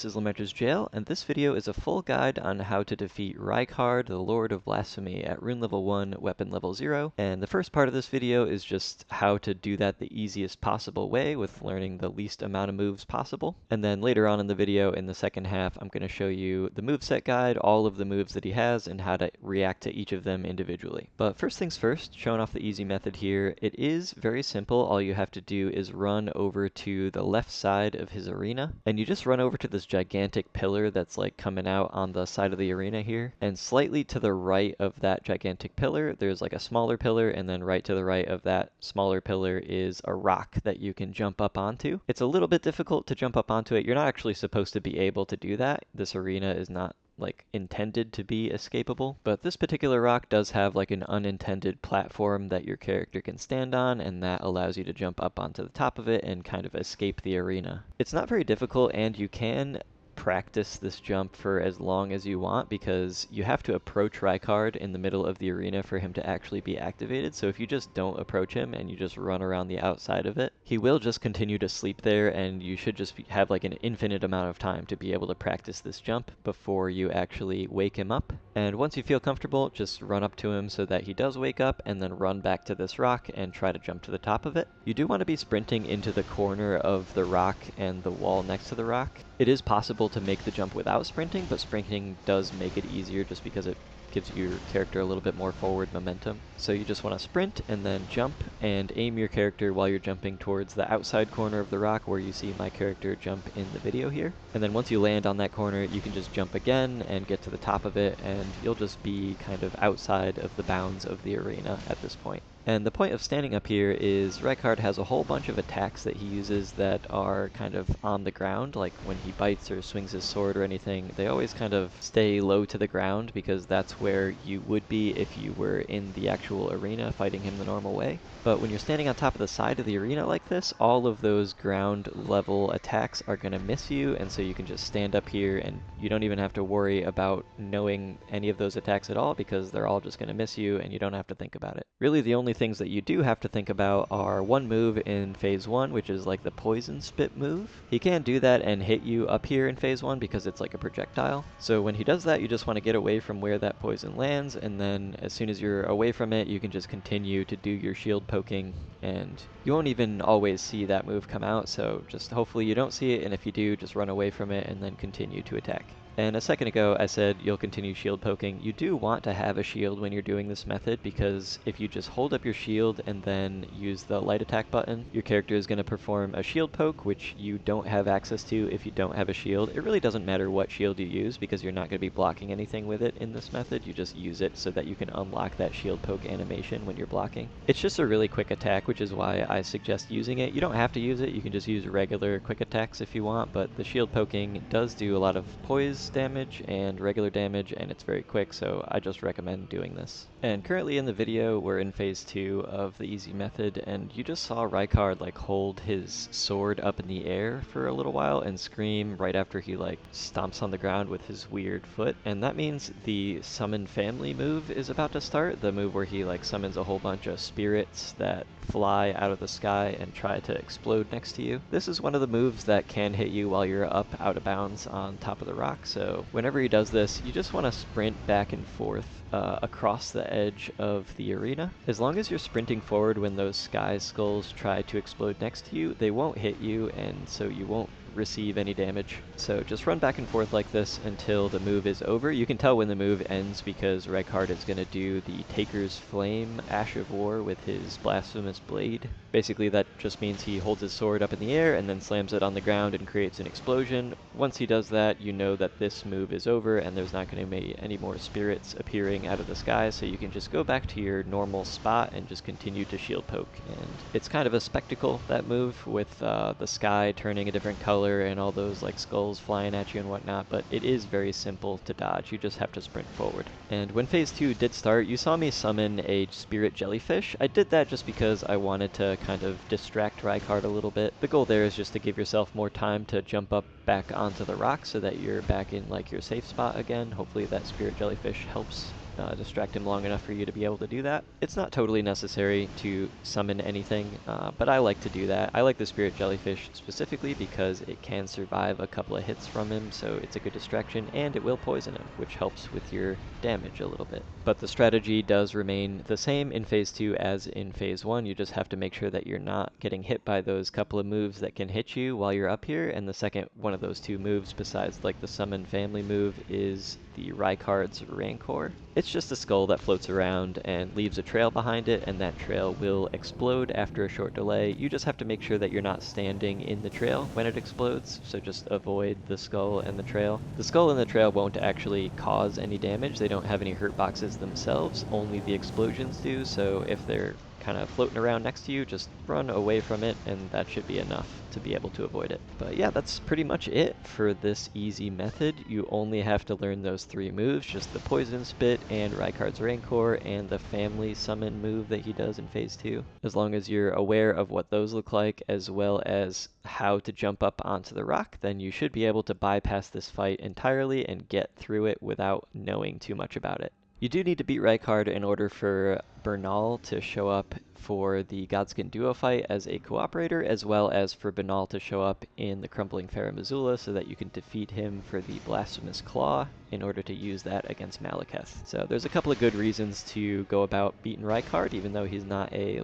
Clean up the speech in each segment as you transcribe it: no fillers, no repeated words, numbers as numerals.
this is Lamenter's Jail, and this video is a full guide on how to defeat Rykard, the Lord of Blasphemy, at rune level 1, weapon level 0. And the first part of this video is just how to do that the easiest possible way with learning the least amount of moves possible. And then later on in the video, in the second half, I'm going to show you the moveset guide, all of the moves that he has, and how to react to each of them individually. But first things first, showing off the easy method here, it is very simple. All you have to do is run over to the left side of his arena, and you just run over to this gigantic pillar that's like coming out on the side of the arena here, and slightly to the right of that gigantic pillar there's like a smaller pillar, and then right to the right of that smaller pillar is a rock that you can jump up onto. It's a little bit difficult to jump up onto it. You're not actually supposed to be able to do that. This arena is not like intended to be escapable, but this particular rock does have like an unintended platform that your character can stand on, and that allows you to jump up onto the top of it and kind of escape the arena. It's not very difficult, and you can practice this jump for as long as you want, because you have to approach Rykard in the middle of the arena for him to actually be activated. So if you just don't approach him and you just run around the outside of it, he will just continue to sleep there, and you should just have like an infinite amount of time to be able to practice this jump before you actually wake him up. And once you feel comfortable, just run up to him so that he does wake up, and then run back to this rock and try to jump to the top of it. You do want to be sprinting into the corner of the rock and the wall next to the rock. It is possible to make the jump without sprinting, but sprinting does make it easier just because it gives your character a little bit more forward momentum. So you just want to sprint and then jump, and aim your character while you're jumping towards the outside corner of the rock where you see my character jump in the video here. And then once you land on that corner, you can just jump again and get to the top of it, and you'll just be kind of outside of the bounds of the arena at this point. And the point of standing up here is Rykard has a whole bunch of attacks that he uses that are kind of on the ground, like when he bites or swings his sword or anything. They always kind of stay low to the ground because that's where you would be if you were in the actual arena fighting him the normal way. But when you're standing on top of the side of the arena like this, all of those ground level attacks are going to miss you, and so you can just stand up here and you don't even have to worry about knowing any of those attacks at all, because they're all just going to miss you and you don't have to think about it. Really, the only things that you do have to think about are one move in phase 1, which is like the poison spit move. He can do that and hit you up here in phase 1 because it's like a projectile. So when he does that, you just want to get away from where that poison lands, and then as soon as you're away from it, you can just continue to do your shield poking, and you won't even always see that move come out, so just hopefully you don't see it, and if you do, just run away from it and then continue to attack. And a second ago, I said you'll continue shield poking. You do want to have a shield when you're doing this method, because if you just hold up your shield and then use the light attack button, your character is going to perform a shield poke, which you don't have access to if you don't have a shield. It really doesn't matter what shield you use, because you're not going to be blocking anything with it in this method. You just use it so that you can unlock that shield poke animation when you're blocking. It's just a really quick attack, which is why I suggest using it. You don't have to use it. You can just use regular quick attacks if you want, but the shield poking does do a lot of poise damage and regular damage, and it's very quick, so I just recommend doing this. And currently in the video, we're in phase 2 of the easy method, and you just saw Rykard like hold his sword up in the air for a little while and scream right after he like stomps on the ground with his weird foot. And that means the summon family move is about to start, the move where he like summons a whole bunch of spirits that fly out of the sky and try to explode next to you. This is one of the moves that can hit you while you're up out of bounds on top of the rock, so whenever he does this, you just want to sprint back and forth across the edge of the arena. As long as you're sprinting forward when those sky skulls try to explode next to you, they won't hit you, and so you won't receive any damage. So just run back and forth like this until the move is over. You can tell when the move ends because Rykard is going to do the Taker's Flame Ash of War with his Blasphemous Blade. Basically that just means he holds his sword up in the air and then slams it on the ground and creates an explosion. Once he does that, you know that this move is over and there's not going to be any more spirits appearing out of the sky, so you can just go back to your normal spot and just continue to shield poke. And it's kind of a spectacle, that move, with the sky turning a different color and all those like skulls flying at you and whatnot, but it is very simple to dodge. You just have to sprint forward. And when phase 2 did start, you saw me summon a spirit jellyfish. I did that just because I wanted to kind of distract Rykard a little bit. The goal there is just to give yourself more time to jump up back onto the rock so that you're back in like your safe spot again. Hopefully that spirit jellyfish helps distract him long enough for you to be able to do that. It's not totally necessary to summon anything, but I like to do that. I like the Spirit Jellyfish specifically because it can survive a couple of hits from him, so it's a good distraction, and it will poison him, which helps with your damage a little bit. But the strategy does remain the same in Phase 2 as in Phase 1. You just have to make sure that you're not getting hit by those couple of moves that can hit you while you're up here, and the second one of those two moves, besides like the summon family move, is the Rykard's Rancor. It's just a skull that floats around and leaves a trail behind it, and that trail will explode after a short delay. You just have to make sure that you're not standing in the trail when it explodes, so just avoid the skull and the trail. The skull and the trail won't actually cause any damage. They don't have any hurt boxes themselves, only the explosions do, so if they're kind of floating around next to you, just run away from it, and that should be enough to be able to avoid it. But yeah, that's pretty much it for this easy method. You only have to learn those three moves, just the Poison Spit and Rykard's Rancor and the family summon move that he does in Phase 2. As long as you're aware of what those look like, as well as how to jump up onto the rock, then you should be able to bypass this fight entirely and get through it without knowing too much about it. You do need to beat Rykard in order for Bernahl to show up for the Godskin Duo fight as a cooperator, as well as for Bernahl to show up in the Crumbling Farum Azula so that you can defeat him for the Blasphemous Claw in order to use that against Malekith. So there's a couple of good reasons to go about beating Rykard, even though he's not a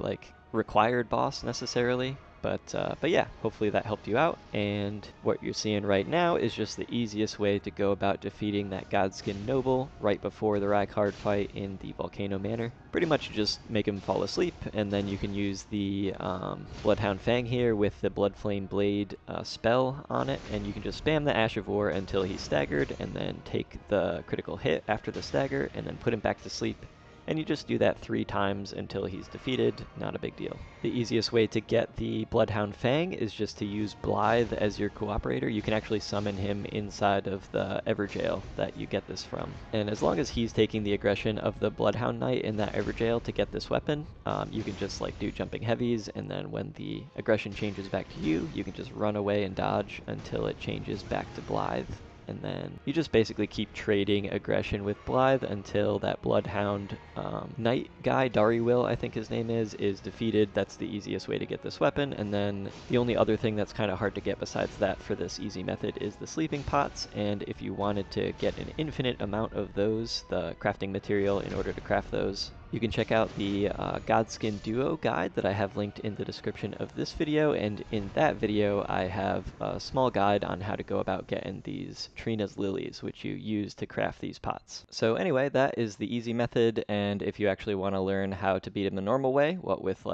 required boss necessarily. But yeah, hopefully that helped you out, and what you're seeing right now is just the easiest way to go about defeating that Godskin Noble right before the Rykard fight in the Volcano Manor. Pretty much you just make him fall asleep, and then you can use the Bloodhound Fang here with the Bloodflame Blade spell on it, and you can just spam the Ash of War until he's staggered, and then take the critical hit after the stagger, and then put him back to sleep. And you just do that 3 times until he's defeated, not a big deal. The easiest way to get the Bloodhound Fang is just to use Blythe as your cooperator. You can actually summon him inside of the Everjail that you get this from. And as long as he's taking the aggression of the Bloodhound Knight in that Everjail to get this weapon, you can just do jumping heavies, and then when the aggression changes back to you, you can just run away and dodge until it changes back to Blythe. And then you just basically keep trading aggression with Blythe until that Bloodhound Knight guy, Dariwill I think his name is defeated. That's the easiest way to get this weapon. And then the only other thing that's kind of hard to get besides that for this easy method is the sleeping pots. And if you wanted to get an infinite amount of those, the crafting material in order to craft those, you can check out the Godskin Duo guide that I have linked in the description of this video, and in that video I have a small guide on how to go about getting these Trina's Lilies, which you use to craft these pots. So anyway, that is the easy method, and if you actually want to learn how to beat him the normal way, what with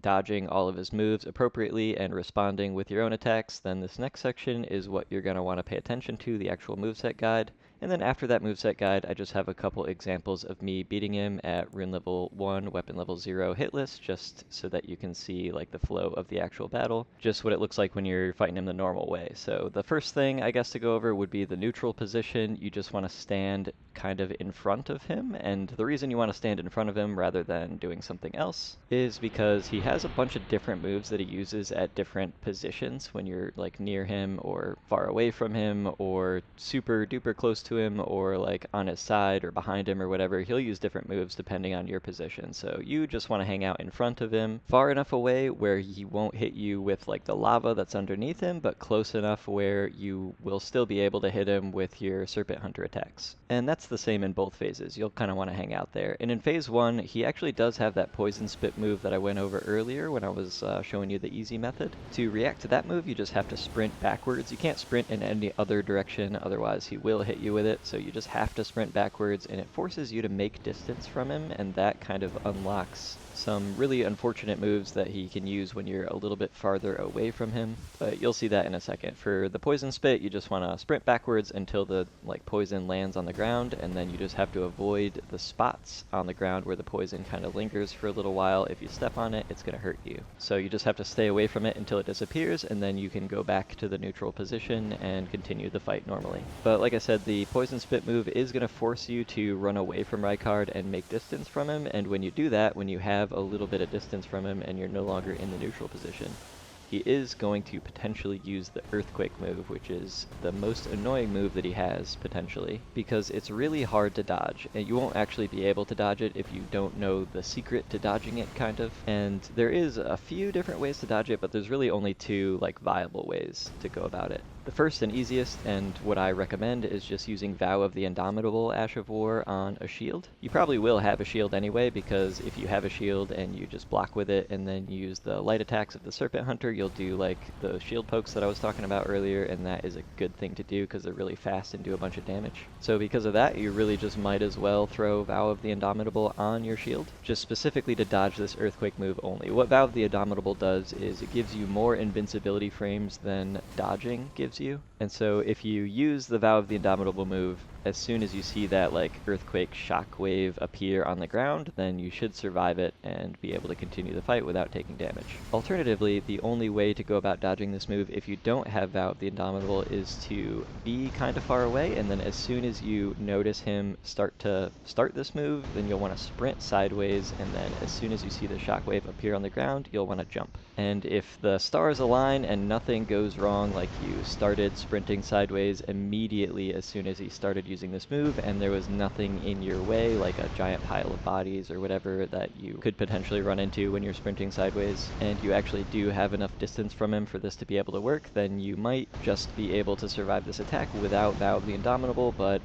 dodging all of his moves appropriately and responding with your own attacks, then this next section is what you're going to want to pay attention to, the actual moveset guide. And then after that moveset guide, I just have a couple examples of me beating him at rune level 1, weapon level 0 hitless, just so that you can see the flow of the actual battle, just what it looks like when you're fighting him the normal way. So the first thing I guess to go over would be the neutral position. You just want to stand kind of in front of him, and the reason you want to stand in front of him rather than doing something else is because he has a bunch of different moves that he uses at different positions when you're near him or far away from him or super duper close to him or on his side or behind him or whatever. He'll use different moves depending on your position. So you just want to hang out in front of him, far enough away where he won't hit you with the lava that's underneath him, but close enough where you will still be able to hit him with your Serpent-Hunter attacks. And that's the same in both phases. You'll kind of want to hang out there. And in Phase 1, he actually does have that Poison Spit move that I went over earlier when I was showing you the easy method. To react to that move, you just have to sprint backwards. You can't sprint in any other direction, otherwise he will hit you with it. So you just have to sprint backwards, and it forces you to make distance from him, and that kind of unlocks some really unfortunate moves that he can use when you're a little bit farther away from him, but you'll see that in a second. For the Poison Spit, you just want to sprint backwards until the poison lands on the ground, and then you just have to avoid the spots on the ground where the poison kind of lingers for a little while. If you step on it, it's going to hurt you. So you just have to stay away from it until it disappears, and then you can go back to the neutral position and continue the fight normally. But like I said, the Poison Spit move is going to force you to run away from Rykard and make distance from him, and when you do that, when you have a little bit of distance from him and you're no longer in the neutral position, he is going to potentially use the Earthquake move, which is the most annoying move that he has, potentially, because it's really hard to dodge, and you won't actually be able to dodge it if you don't know the secret to dodging it, kind of. And there is a few different ways to dodge it, but there's really only two, like, viable ways to go about it. The first and easiest, and what I recommend, is just using Vow of the Indomitable Ash of War on a shield. You probably will have a shield anyway, because if you have a shield and you just block with it and then use the light attacks of the Serpent-Hunter, you'll do like the shield pokes that I was talking about earlier, and that is a good thing to do because they're really fast and do a bunch of damage. So because of that, you really just might as well throw Vow of the Indomitable on your shield, just specifically to dodge this Earthquake move only. What Vow of the Indomitable does is it gives you more invincibility frames than dodging gives you. And so if you use the Vow of the Indomitable move, as soon as you see that like Earthquake shockwave appear on the ground, then you should survive it and be able to continue the fight without taking damage. Alternatively, the only way to go about dodging this move if you don't have Vow of the Indomitable is to be kind of far away, and then as soon as you notice him start this move, then you'll want to sprint sideways, and then as soon as you see the shockwave appear on the ground, you'll want to jump. And if the stars align and nothing goes wrong, like you started sprinting sideways immediately as soon as he started using this move, and there was nothing in your way, like a giant pile of bodies or whatever that you could potentially run into when you're sprinting sideways, and you actually do have enough distance from him for this to be able to work, then you might just be able to survive this attack without Vow of the Indomitable, but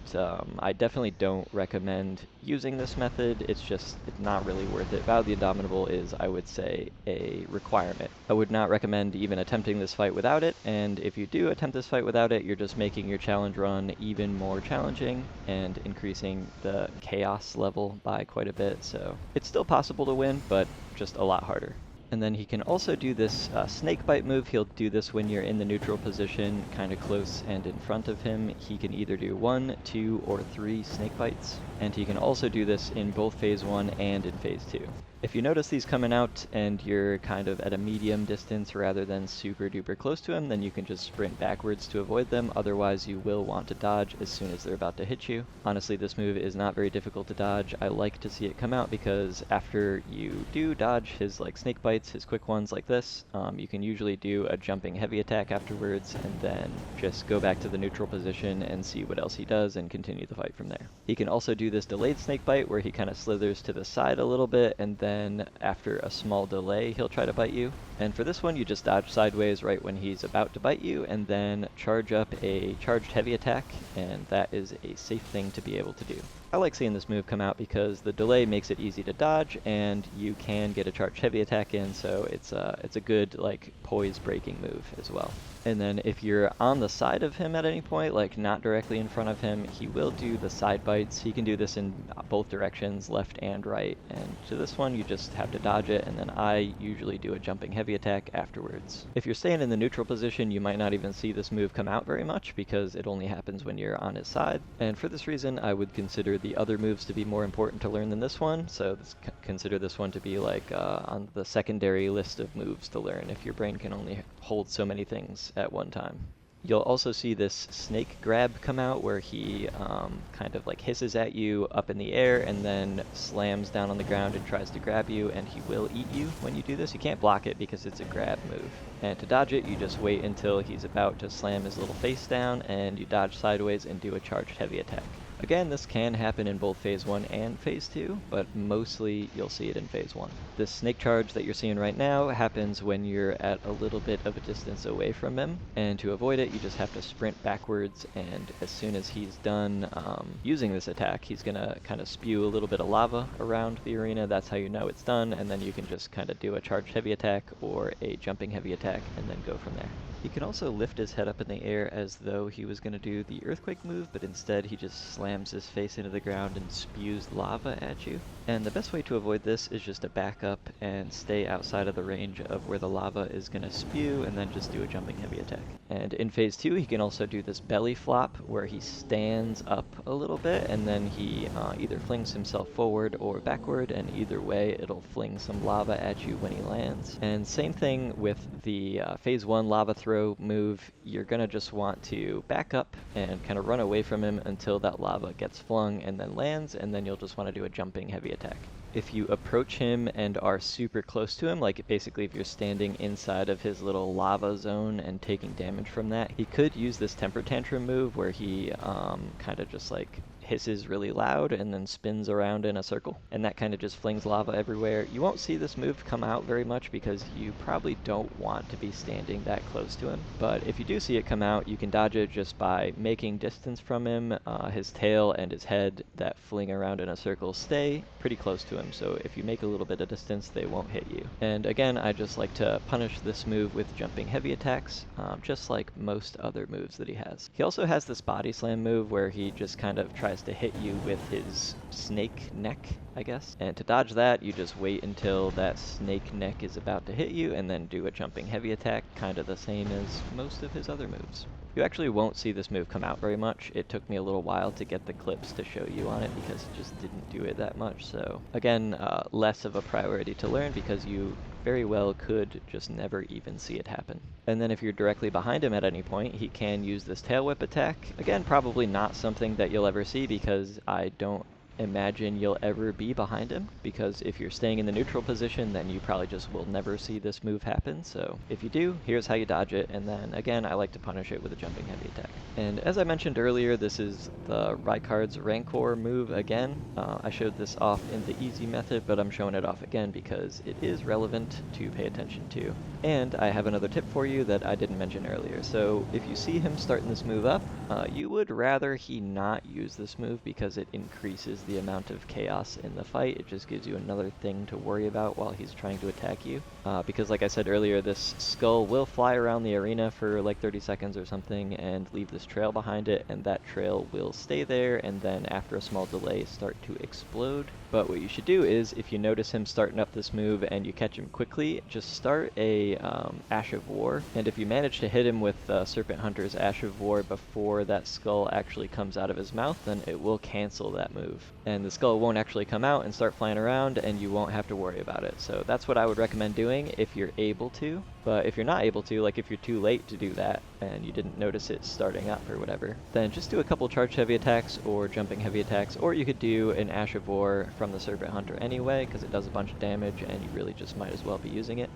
I definitely don't recommend using this method. It's not really worth it. Vow of the Indomitable is, I would say, a requirement. I would not recommend even attempting this fight without it, and if you do attempt this fight without it, you're just making your challenge run even more challenging and increasing the chaos level by quite a bit, so it's still possible to win, but just a lot harder. And then he can also do this snake bite move. He'll do this when you're in the neutral position, kind of close and in front of him. He can either do 1, 2, or 3 snake bites, and he can also do this in both phase 1 and in phase 2. If you notice these coming out and you're kind of at a medium distance rather than super duper close to him, then you can just sprint backwards to avoid them. Otherwise, you will want to dodge as soon as they're about to hit you. Honestly, this move is not very difficult to dodge. I like to see it come out because after you do dodge his like snake bites, his quick ones like this, you can usually do a jumping heavy attack afterwards and then just go back to the neutral position and see what else he does and continue the fight from there. He can also do this delayed snake bite where he kind of slithers to the side a little bit, and then after a small delay he'll try to bite you. And for this one, you just dodge sideways right when he's about to bite you, and then charge up a charged heavy attack, and that is a safe thing to be able to do. I like seeing this move come out because the delay makes it easy to dodge, and you can get a charged heavy attack in, so it's a good like poise breaking move as well. And then if you're on the side of him at any point, like not directly in front of him, he will do the side bites. He can do this in both directions, left and right, and to this one you just have to dodge it, and then I usually do a jumping heavy attack afterwards. If you're staying in the neutral position, you might not even see this move come out very much because it only happens when you're on his side, and for this reason I would consider the other moves to be more important to learn than this one, so consider this one to be like on the secondary list of moves to learn if your brain can only hold so many things at one time. You'll also see this snake grab come out where he kind of like hisses at you up in the air and then slams down on the ground and tries to grab you, and he will eat you when you do this. You can't block it because it's a grab move. And to dodge it, you just wait until he's about to slam his little face down and you dodge sideways and do a charged heavy attack. Again, this can happen in both phase 1 and phase 2, but mostly you'll see it in phase 1. This snake charge that you're seeing right now happens when you're at a little bit of a distance away from him, and to avoid it you just have to sprint backwards, and as soon as he's done using this attack, he's gonna kind of spew a little bit of lava around the arena. That's how you know it's done, and then you can just kind of do a charged heavy attack or a jumping heavy attack and then go from there. He can also lift his head up in the air as though he was going to do the earthquake move, but instead he just slams his face into the ground and spews lava at you. And the best way to avoid this is just to back up and stay outside of the range of where the lava is going to spew, and then just do a jumping heavy attack. And in phase 2 he can also do this belly flop where he stands up a little bit and then he either flings himself forward or backward, and either way it'll fling some lava at you when he lands. And same thing with the phase 1 lava throw throw move, you're going to just want to back up and kind of run away from him until that lava gets flung and then lands, and then you'll just want to do a jumping heavy attack. If you approach him and are super close to him, like basically if you're standing inside of his little lava zone and taking damage from that, he could use this temper tantrum move where he kind of just like hisses really loud and then spins around in a circle, and that kind of just flings lava everywhere. You won't see this move come out very much because you probably don't want to be standing that close to him, but if you do see it come out, you can dodge it just by making distance from him. His tail and his head that fling around in a circle stay pretty close to him, so if you make a little bit of distance, they won't hit you. And again, I just like to punish this move with jumping heavy attacks, just like most other moves that he has. He also has this body slam move where he just kind of tries to hit you with his snake neck, I guess. And to dodge that, you just wait until that snake neck is about to hit you and then do a jumping heavy attack, kind of the same as most of his other moves. You actually won't see this move come out very much. It took me a little while to get the clips to show you on it because it just didn't do it that much. So again, less of a priority to learn because you very well could just never even see it happen. And then if you're directly behind him at any point, he can use this tail whip attack. Again, probably not something that you'll ever see because I don't imagine you'll ever be behind him, because if you're staying in the neutral position, then you probably just will never see this move happen. So if you do, here's how you dodge it, and then again, I like to punish it with a jumping heavy attack. And as I mentioned earlier, this is the Rykard's Rancor move again. I showed this off in the easy method, but I'm showing it off again because it is relevant to pay attention to. And I have another tip for you that I didn't mention earlier. So if you see him starting this move up, you would rather he not use this move because it increases the amount of chaos in the fight. It just gives you another thing to worry about while he's trying to attack you. Because like I said earlier, this skull will fly around the arena for like 30 seconds or something and leave this trail behind it, and that trail will stay there and then after a small delay start to explode. But what you should do is, if you notice him starting up this move and you catch him quickly, just start a Ash of War, and if you manage to hit him with Serpent-Hunter's Ash of War before that skull actually comes out of his mouth, then it will cancel that move. And the skull won't actually come out and start flying around, and you won't have to worry about it. So that's what I would recommend doing if you're able to. But if you're not able to, like if you're too late to do that and you didn't notice it starting up or whatever, then just do a couple charged heavy attacks or jumping heavy attacks, or you could do an Ash of War from the Serpent-Hunter anyway, because it does a bunch of damage and you really just might as well be using it.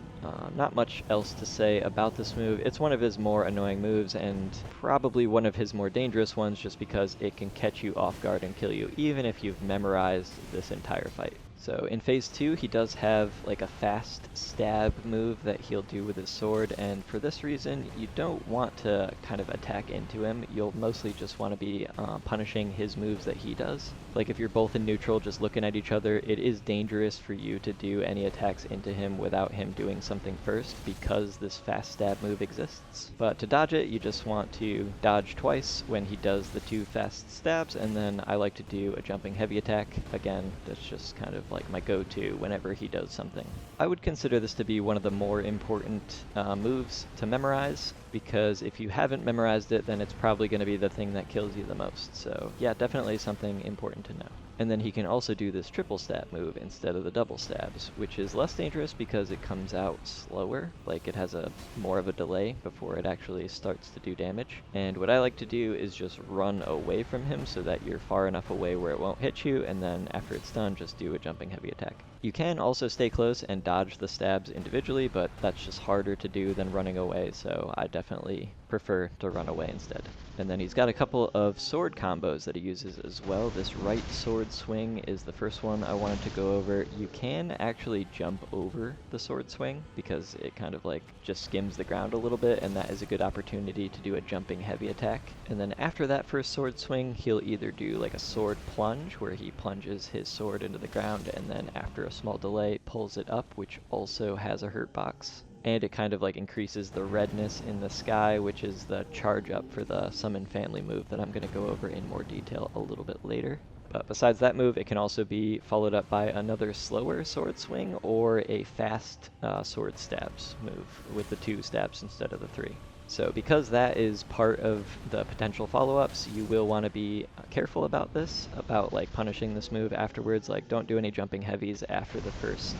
Not much else to say about this move. It's one of his more annoying moves and probably one of his more dangerous ones, just because it can catch you off guard and kill you even if you've memorized this entire fight. So in phase 2, he does have like a fast stab move that he'll do with his sword, and for this reason, you don't want to kind of attack into him. You'll mostly just want to be punishing his moves that he does. Like if you're both in neutral just looking at each other, it is dangerous for you to do any attacks into him without him doing something first, because this fast stab move exists. But to dodge it, you just want to dodge twice when he does the 2 fast stabs, and then I like to do a jumping heavy attack. Again, that's just kind of like my go-to whenever he does something. I would consider this to be one of the more important moves to memorize, because if you haven't memorized it, then it's probably going to be the thing that kills you the most. So yeah, definitely something important to know. And then he can also do this triple stab move instead of the double stabs, which is less dangerous because it comes out slower, like it has a more of a delay before it actually starts to do damage. And what I like to do is just run away from him so that you're far enough away where it won't hit you, and then after it's done, just do a jumping heavy attack. You can also stay close and dodge the stabs individually, but that's just harder to do than running away, so I definitely prefer to run away instead. And then he's got a couple of sword combos that he uses as well. This right sword swing is the first one I wanted to go over. You can actually jump over the sword swing because it kind of like just skims the ground a little bit, and that is a good opportunity to do a jumping heavy attack. And then after that first sword swing, he'll either do like a sword plunge where he plunges his sword into the ground and then after a small delay pulls it up, which also has a hurt box. And it kind of like increases the redness in the sky, which is the charge up for the summon family move that I'm going to go over in more detail a little bit later. But besides that move, it can also be followed up by another slower sword swing or a fast sword stabs move with the 2 stabs instead of the 3. So because that is part of the potential follow-ups, you will want to be careful about this, about like punishing this move afterwards. Like don't do any jumping heavies after the first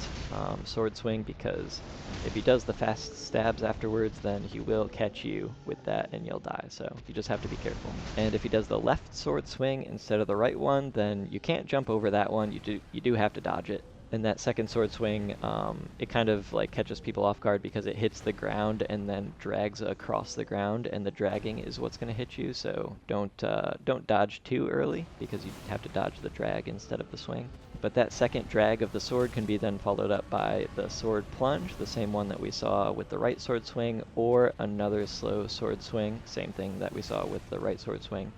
sword swing, because if he does the fast stabs afterwards, then he will catch you with that and you'll die. So you just have to be careful. And if he does the left sword swing instead of the right one, then you can't jump over that one. You do have to dodge it. And that second sword swing, it kind of like catches people off guard because it hits the ground and then drags across the ground, and the dragging is what's going to hit you. So don't dodge too early, because you have to dodge the drag instead of the swing. But that second drag of the sword can be then followed up by the sword plunge, the same one that we saw with the right sword swing, or another slow sword swing, same thing that we saw with the right sword swing,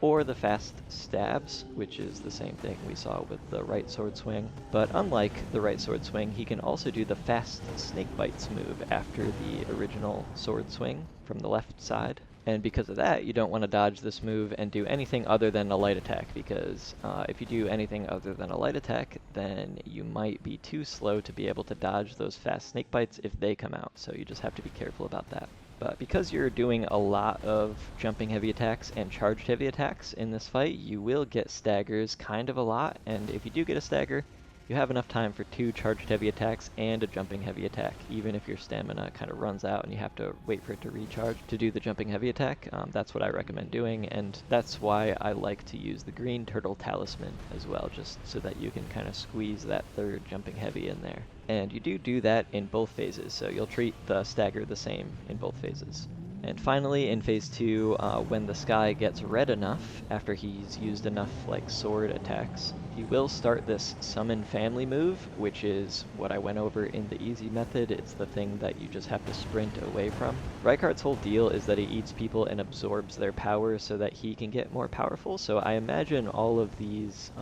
or the fast stabs, which is the same thing we saw with the right sword swing. But unlike the right sword swing, he can also do the fast snake bites move after the original sword swing from the left side. And because of that, you don't want to dodge this move and do anything other than a light attack, because if you do anything other than a light attack, then you might be too slow to be able to dodge those fast snake bites if they come out. So you just have to be careful about that. But because you're doing a lot of jumping heavy attacks and charged heavy attacks in this fight, you will get staggers kind of a lot, and if you do get a stagger, you have enough time for 2 charged heavy attacks and a jumping heavy attack, even if your stamina kind of runs out and you have to wait for it to recharge to do the jumping heavy attack. That's what I recommend doing, and that's why I like to use the green turtle talisman as well, just so that you can kind of squeeze that third jumping heavy in there. And you do that in both phases, so you'll treat the stagger the same in both phases. And finally, in phase 2, when the sky gets red enough, after he's used enough like sword attacks, he will start this summon family move, which is what I went over in the easy method. It's the thing that you just have to sprint away from. Rykard's whole deal is that he eats people and absorbs their power so that he can get more powerful. So I imagine all of these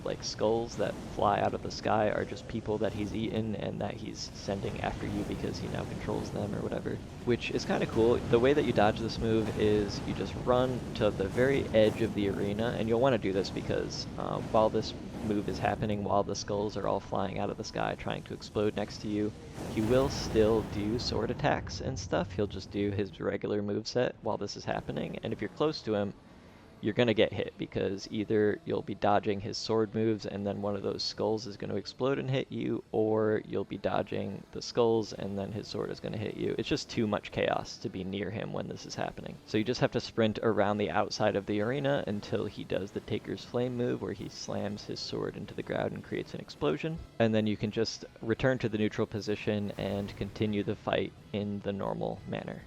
like skulls that fly out of the sky are just people that he's eaten and that he's sending after you because he now controls them or whatever, which is kind of cool. The way that you dodge this move is you just run to the very edge of the arena, and you'll want to do this because while this move is happening, while the skulls are all flying out of the sky trying to explode next to you, he will still do sword attacks and stuff. He'll just do his regular moveset while this is happening, and if you're close to him, you're going to get hit, because either you'll be dodging his sword moves and then one of those skulls is going to explode and hit you, or you'll be dodging the skulls and then his sword is going to hit you. It's just too much chaos to be near him when this is happening. So you just have to sprint around the outside of the arena until he does the Taker's Flame move, where he slams his sword into the ground and creates an explosion. And then you can just return to the neutral position and continue the fight in the normal manner.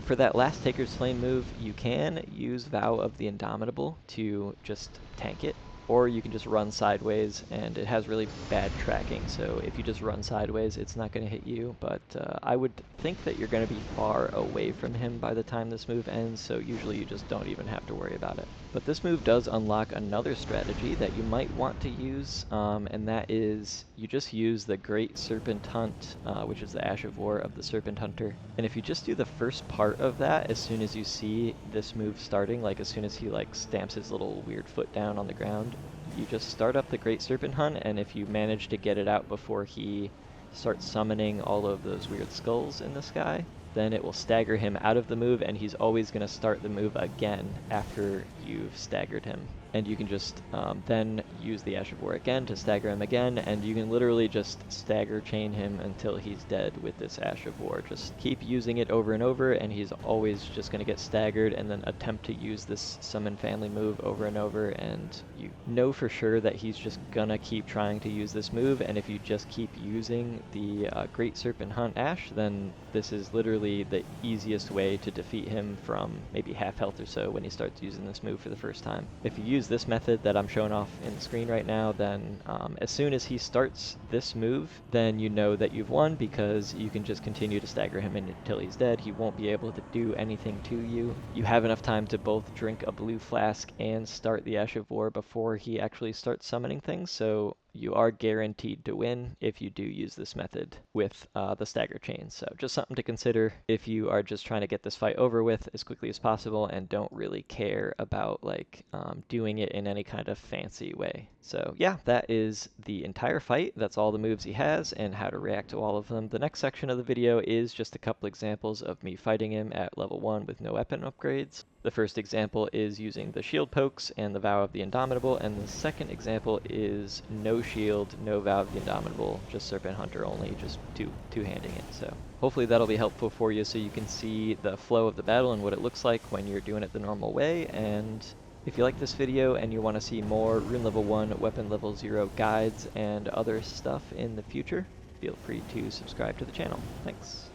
For that last Taker's Flame move, you can use Vow of the Indomitable to just tank it, or you can just run sideways, and it has really bad tracking, so if you just run sideways, it's not going to hit you, but I would think that you're going to be far away from him by the time this move ends, so usually you just don't even have to worry about it. But this move does unlock another strategy that you might want to use, and that is you just use the Great Serpent Hunt, which is the Ash of War of the Serpent-Hunter. And if you just do the first part of that as soon as you see this move starting, like as soon as he like stamps his little weird foot down on the ground, you just start up the Great Serpent Hunt, and if you manage to get it out before he starts summoning all of those weird skulls in the sky, then it will stagger him out of the move, and he's always going to start the move again after you've staggered him. And you can just then use the Ash of War again to stagger him again, and you can literally just stagger chain him until he's dead with this Ash of War. Just keep using it over and over, and he's always just going to get staggered, and then attempt to use this summon family move over and over, and you know for sure that he's just going to keep trying to use this move, and if you just keep using the Great Serpent Hunt Ash, then this is literally the easiest way to defeat him from maybe half health or so when he starts using this move for the first time. If you use this method that I'm showing off in the screen right now, then as soon as he starts this move, then you know that you've won, because you can just continue to stagger him until he's dead. He won't be able to do anything to you. You have enough time to both drink a blue flask and start the Ash of War before he actually starts summoning things, so you are guaranteed to win if you do use this method with the stagger chain. So just something to consider if you are just trying to get this fight over with as quickly as possible and don't really care about like doing it in any kind of fancy way. So yeah, that is the entire fight. That's all the moves he has and how to react to all of them. The next section of the video is just a couple examples of me fighting him at level 1 with no weapon upgrades. The first example is using the shield pokes and the Vow of the Indomitable, and the second example is no shield, no Vow of the Indomitable, just Serpent-Hunter only, just two-handing it. So hopefully that'll be helpful for you so you can see the flow of the battle and what it looks like when you're doing it the normal way. And if you like this video and you want to see more Rune Level 1, Weapon Level 0 guides and other stuff in the future, feel free to subscribe to the channel. Thanks.